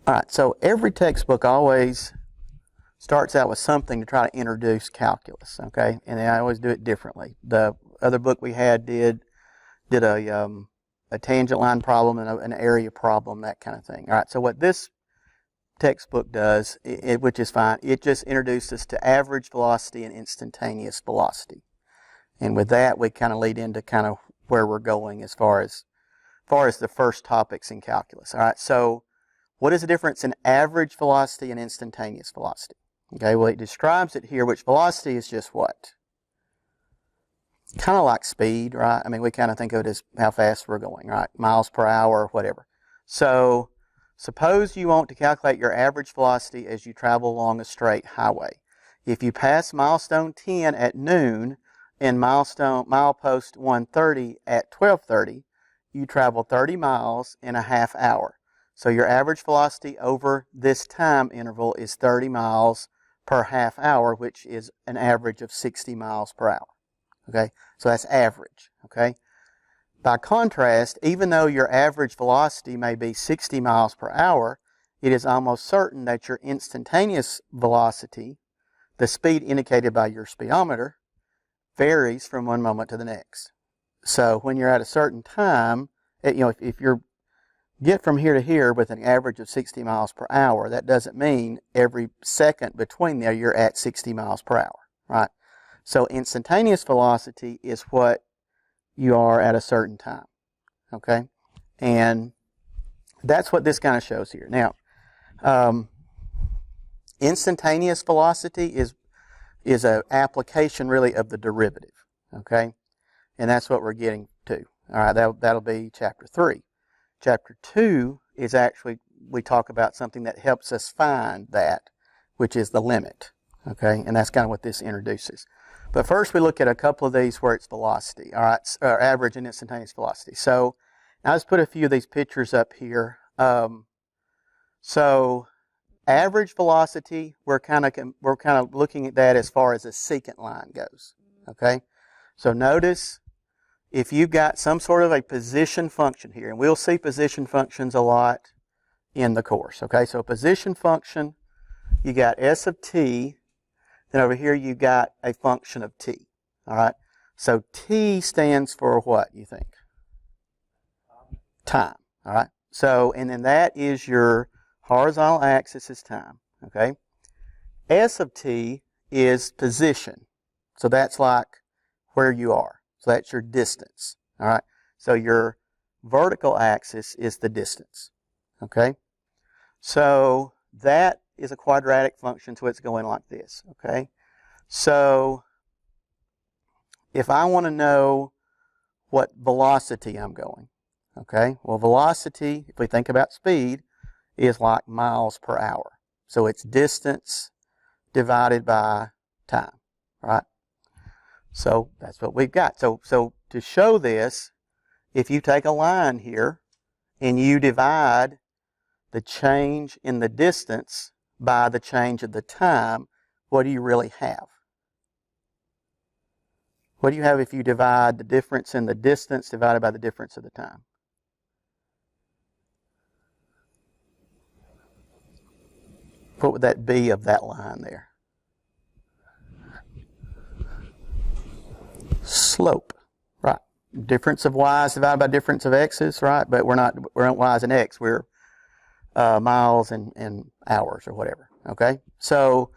All right, so every textbook always starts out with something to try to introduce calculus, okay? And I always do it differently. The other book we had did a tangent line problem and an area problem, that kind of thing. All right, so what this textbook does, which is fine, it just introduces to average velocity and instantaneous velocity. And with that, we kind of lead into kind of where we're going as far as the first topics in calculus. All right, so what is the difference in average velocity and instantaneous velocity? Okay, well, it describes it here, which velocity is just what? Kind of like speed, right? I mean, we kind of think of it as how fast we're going, right? Miles per hour, whatever. So suppose you want to calculate your average velocity as you travel along a straight highway. If you pass milestone 10 at noon and milepost 130 at 12:30, you travel 30 miles in a half hour. So your average velocity over this time interval is 30 miles per half hour, which is an average of 60 miles per hour. Okay, so that's average. Okay. By contrast, even though your average velocity may be 60 miles per hour, it is almost certain that your instantaneous velocity, the speed indicated by your speedometer, varies from one moment to the next. So when you're at a certain time, if you're get from here to here with an average of 60 miles per hour, that doesn't mean every second between there you're at 60 miles per hour, right? So instantaneous velocity is what you are at a certain time, okay? And that's what this kind of shows here. Now, instantaneous velocity is an application really of the derivative, okay? And that's what we're getting to. All right, that'll be chapter 3. Chapter 2 is actually, we talk about something that helps us find that, which is the limit, okay? And that's kind of what this introduces. But first we look at a couple of these where it's velocity, all right, or average and instantaneous velocity. So now let's put a few of these pictures up here. So average velocity, we're kind of looking at that as far as a secant line goes, okay? So notice if you've got some sort of a position function here, and we'll see position functions a lot in the course, okay? So a position function, you got s of t, then over here you got a function of t, all right? So t stands for what, you think? Time, all right? So, and then that is your horizontal axis is time, okay? S of t is position, so that's like where you are. So that's your distance, all right? So your vertical axis is the distance, okay? So that is a quadratic function, so it's going like this, okay? So if I want to know what velocity I'm going, okay? Well, velocity, if we think about speed, is like miles per hour. So it's distance divided by time, right? So that's what we've got. So to show this, if you take a line here and you divide the change in the distance by the change of the time, what do you really have? What do you have if you divide the difference in the distance divided by the difference of the time? What would that be of that line there? Slope, right? Difference of y's divided by difference of x's, right? But we're not y's and x. We're miles and hours or whatever, okay? So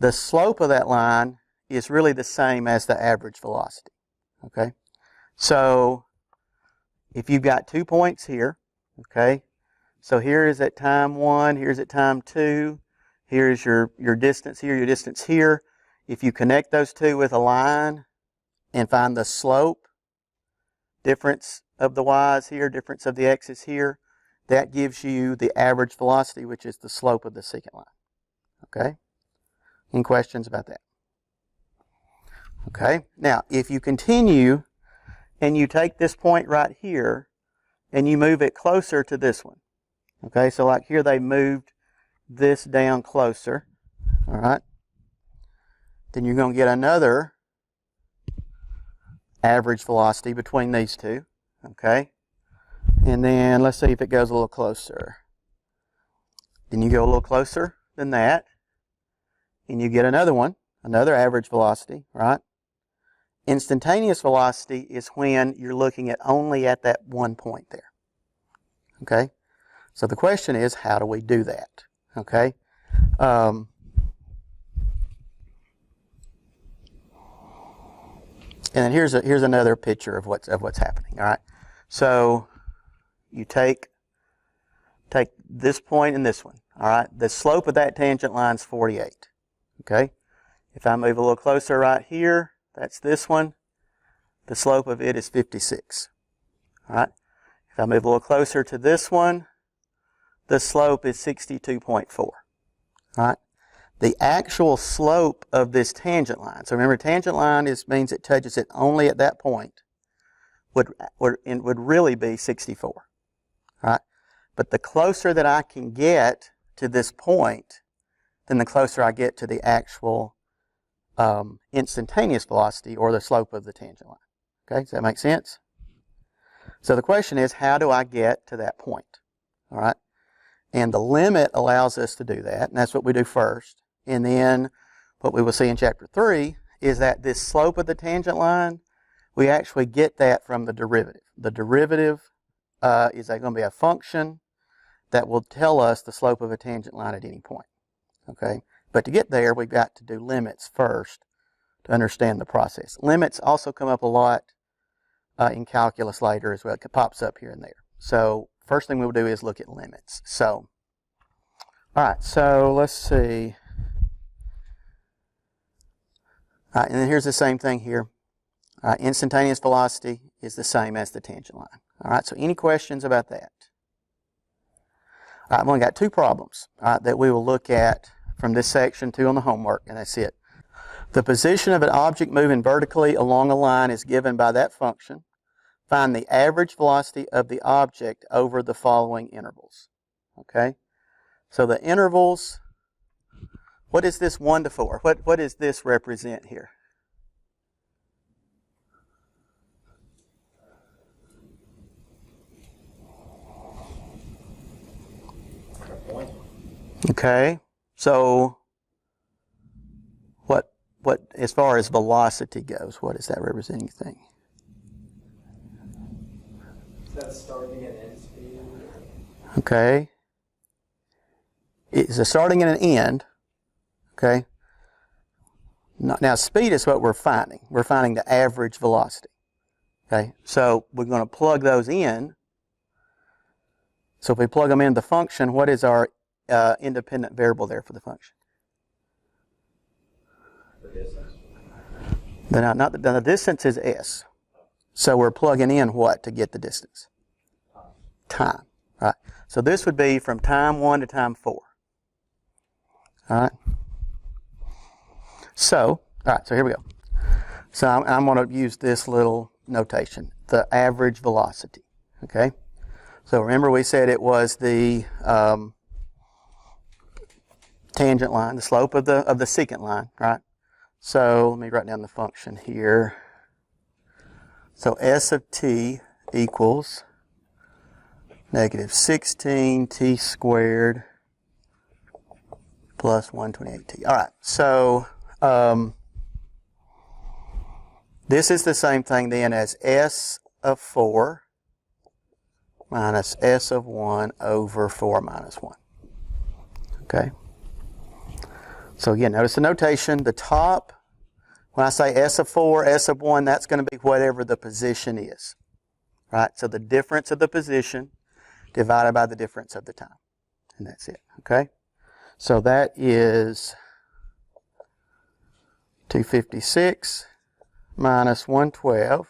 the slope of that line is really the same as the average velocity, okay? So if you've got 2 points here, okay? So here is at time 1, here's at time 2, here's your distance here, your distance here. If you connect those two with a line and find the slope, difference of the y's here, difference of the x's here, that gives you the average velocity, which is the slope of the secant line. Okay? Any questions about that? Okay? Now, if you continue and you take this point right here and you move it closer to this one. Okay? So like here they moved this down closer. All right? Then you're going to get another average velocity between these two, okay? And then let's see if it goes a little closer. Then you go a little closer than that, and you get another one, another average velocity, right? Instantaneous velocity is when you're looking at only at that one point there. Okay? So the question is, how do we do that? Okay? And then here's another picture of what's happening. All right. So you take this point and this one. All right. The slope of that tangent line is 48. Okay. If I move a little closer right here, that's this one. The slope of it is 56. All right. If I move a little closer to this one, the slope is 62.4. All right. The actual slope of this tangent line, so remember, tangent line means it touches it only at that point, would really be 64. All right? But the closer that I can get to this point, then the closer I get to the actual instantaneous velocity or the slope of the tangent line. Okay, does that make sense? So the question is, how do I get to that point? All right? And the limit allows us to do that, and that's what we do first. And then what we will see in Chapter 3 is that this slope of the tangent line, we actually get that from the derivative. The derivative is going to be a function that will tell us the slope of a tangent line at any point. Okay? But to get there, we've got to do limits first to understand the process. Limits also come up a lot in calculus later as well. It pops up here and there. So first thing we'll do is look at limits. So, all right, so let's see. All right, and then here's the same thing here. All right, instantaneous velocity is the same as the tangent line. All right, so any questions about that? All right, I've only got two problems that we will look at from this section, two on the homework, and that's it. The position of an object moving vertically along a line is given by that function. Find the average velocity of the object over the following intervals. Okay? So the intervals, what is this 1 to 4? What does this represent here? Okay. So what as far as velocity goes, what is that representing, you think? Is that starting and end speed? Okay. It's a starting and an end. Okay. Now speed is what we're finding. We're finding the average velocity. Okay. So we're going to plug those in. So if we plug them into the function, what is our independent variable there for the function? The distance. The distance is s. So we're plugging in what to get the distance? Time. Right. So this would be from time 1 to time 4. All right. So, so here we go. So I'm going to use this little notation, the average velocity. Okay. So remember we said it was the tangent line, the slope of the secant line, right? So let me write down the function here. So S of t equals negative 16 t squared plus 128t. All right, so this is the same thing then as S of 4 minus S of 1 over 4 minus 1. Okay? So again, notice the notation. The top, when I say S of 4, S of 1, that's going to be whatever the position is. Right? So the difference of the position divided by the difference of the time. And that's it. Okay? So that is 256 minus 112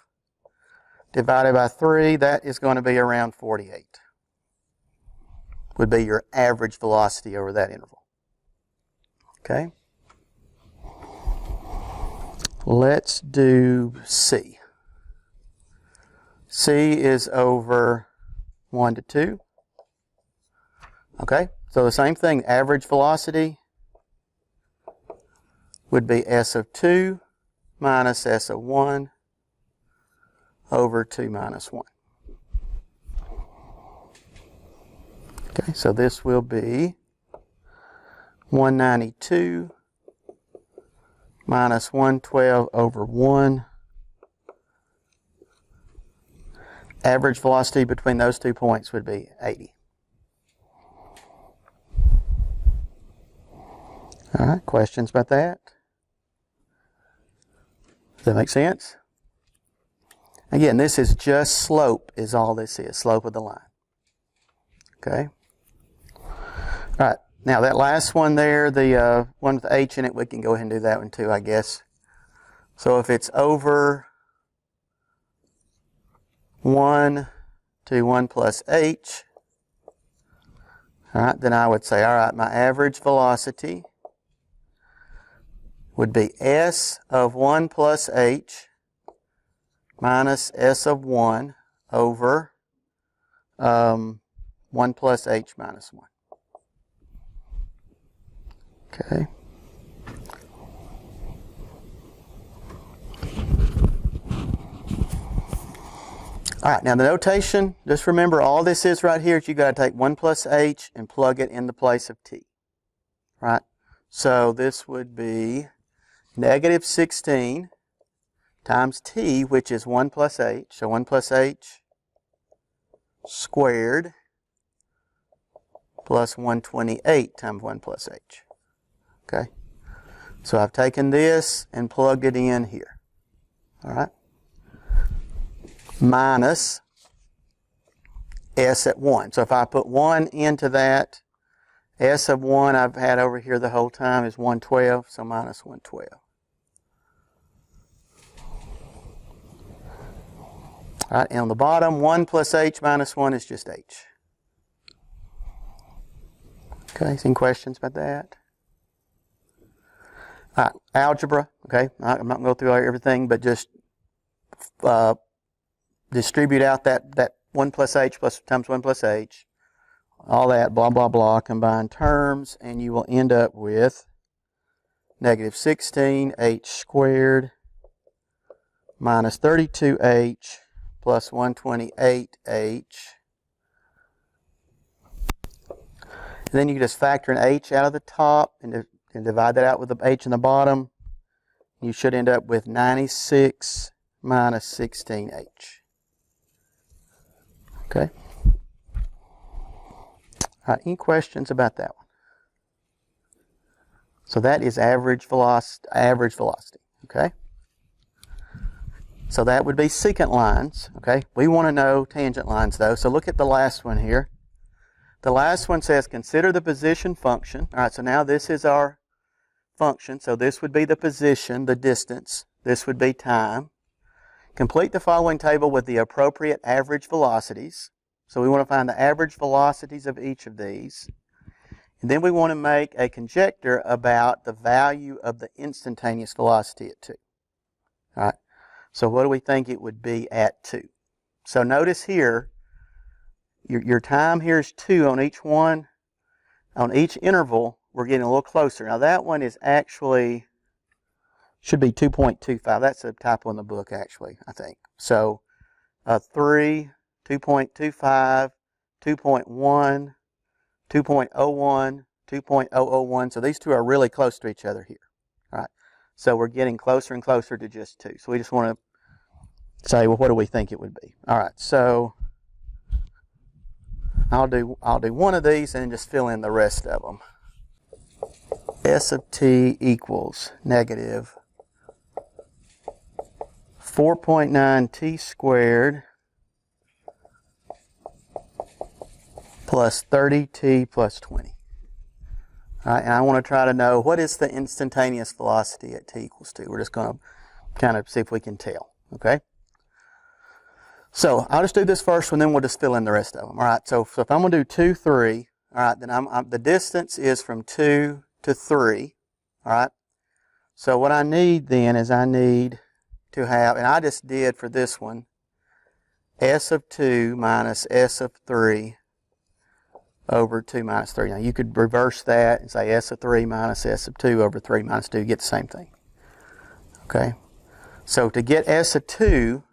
divided by 3. That is going to be around 48. Would be your average velocity over that interval. Okay? Let's do C. C is over 1 to 2. Okay? So the same thing, average velocity would be S of 2 minus S of 1 over 2 minus 1. Okay, so this will be 192 minus 112 over 1. Average velocity between those 2 points would be 80. All right, questions about that? Does that make sense? Again, this is just slope is all this is, slope of the line. Okay? All right, now that last one there, the one with the H in it, we can go ahead and do that one too, I guess. So if it's over 1 to 1 plus H, all right, then I would say, all right, my average velocity would be S of 1 plus H minus S of 1 over 1 plus H minus 1. Okay. All right, now the notation, just remember all this is right here is you got to take 1 plus H and plug it in the place of T. Right? So this would be negative 16 times T, which is 1 plus H. So 1 plus H squared plus 128 times 1 plus H. Okay? So I've taken this and plugged it in here. All right? Minus S at 1. So if I put 1 into that, S of 1 I've had over here the whole time is 112, so minus 112. All right, and on the bottom, 1 plus H minus 1 is just H. Okay, any questions about that? All right, algebra, okay. I'm not going to go through everything, but just distribute out that 1 plus H plus times 1 plus H, all that, blah, blah, blah, combine terms, and you will end up with negative 16H squared minus 32H plus 128H. And then you can just factor an H out of the top and divide that out with the H in the bottom. You should end up with 96 minus 16H. Okay? All right, any questions about that one? So that is average velocity, okay? So that would be secant lines, okay? We want to know tangent lines though, so look at the last one here. The last one says consider the position function. All right, so now this is our function, so this would be the position, the distance. This would be time. Complete the following table with the appropriate average velocities. So we want to find the average velocities of each of these. And then we want to make a conjecture about the value of the instantaneous velocity at 2. All right. So what do we think it would be at 2? So notice here, your time here is 2 on each one. On each interval, we're getting a little closer. Now that one is actually, should be 2.25. That's a typo in the book actually, I think. So 3, 2.25, 2.1, 2.01, 2.001. So these two are really close to each other here. All right. So we're getting closer and closer to just 2. So we just want to say, well, what do we think it would be? All right. So I'll do one of these and just fill in the rest of them. S of t equals negative 4.9 t squared plus 30t plus 20. All right, and I want to try to know what is the instantaneous velocity at t equals 2. We're just going to kind of see if we can tell, okay? So I'll just do this first one, then we'll just fill in the rest of them. All right, so if I'm going to do 2, 3, all right, then the distance is from 2 to 3, all right? So what I need then is I need to have, and I just did for this one, s of 2 minus s of 3 over 2 minus 3. Now you could reverse that and say s of 3 minus s of 2 over 3 minus 2, get the same thing. Okay? So to get s of 2,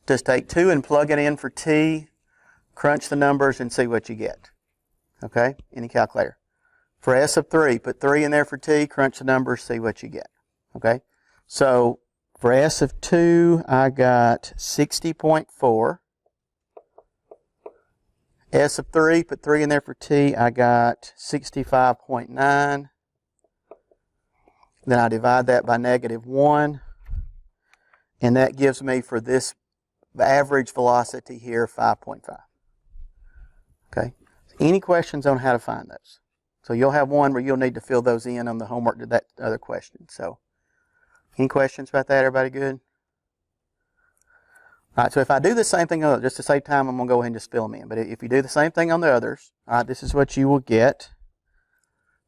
just take 2 and plug it in for t, crunch the numbers and see what you get. Okay? Any calculator. For S of 3, put 3 in there for t, crunch the numbers, see what you get. Okay? So for S of 2, I got 60.4. S of 3, put 3 in there for t, I got 65.9. Then I divide that by -1. And that gives me, for this average velocity here, 5.5. Okay? Any questions on how to find those? So you'll have one where you'll need to fill those in on the homework to that other question. So any questions about that? Everybody good? All right, so if I do the same thing, just to save time, I'm going to go ahead and just fill them in. But if you do the same thing on the others, all right, this is what you will get.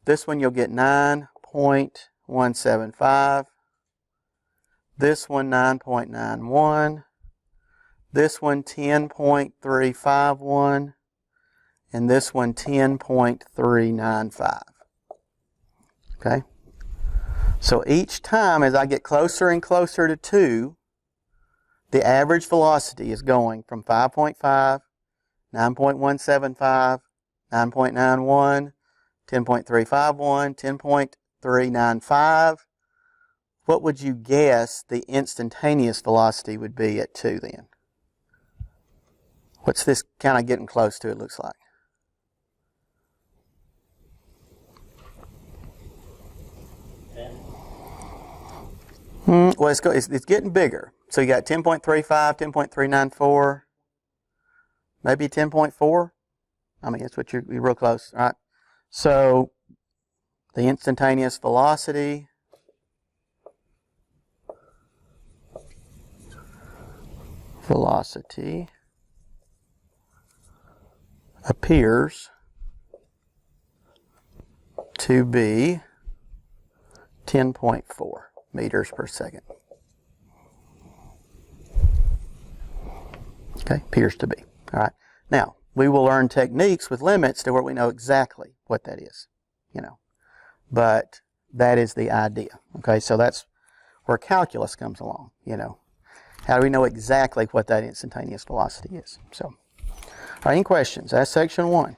This one you'll get 9.175. This one 9.91. This one 10.351. And this one 10.395. Okay? So each time as I get closer and closer to 2, the average velocity is going from 5.5, 9.175, 9.91, 10.351, 10.395. What would you guess the instantaneous velocity would be at 2 then? What's this kind of getting close to, it looks like? Well, it's getting bigger. So you got 10.35, 10.394, maybe 10.4. I mean, that's what you're real close, right? So the instantaneous velocity appears to be 10.4 meters per second. Okay, appears to be. All right. Now, we will learn techniques with limits to where we know exactly what that is, But that is the idea. Okay, so that's where calculus comes along, How do we know exactly what that instantaneous velocity is? So, all right, any questions? That's section 1.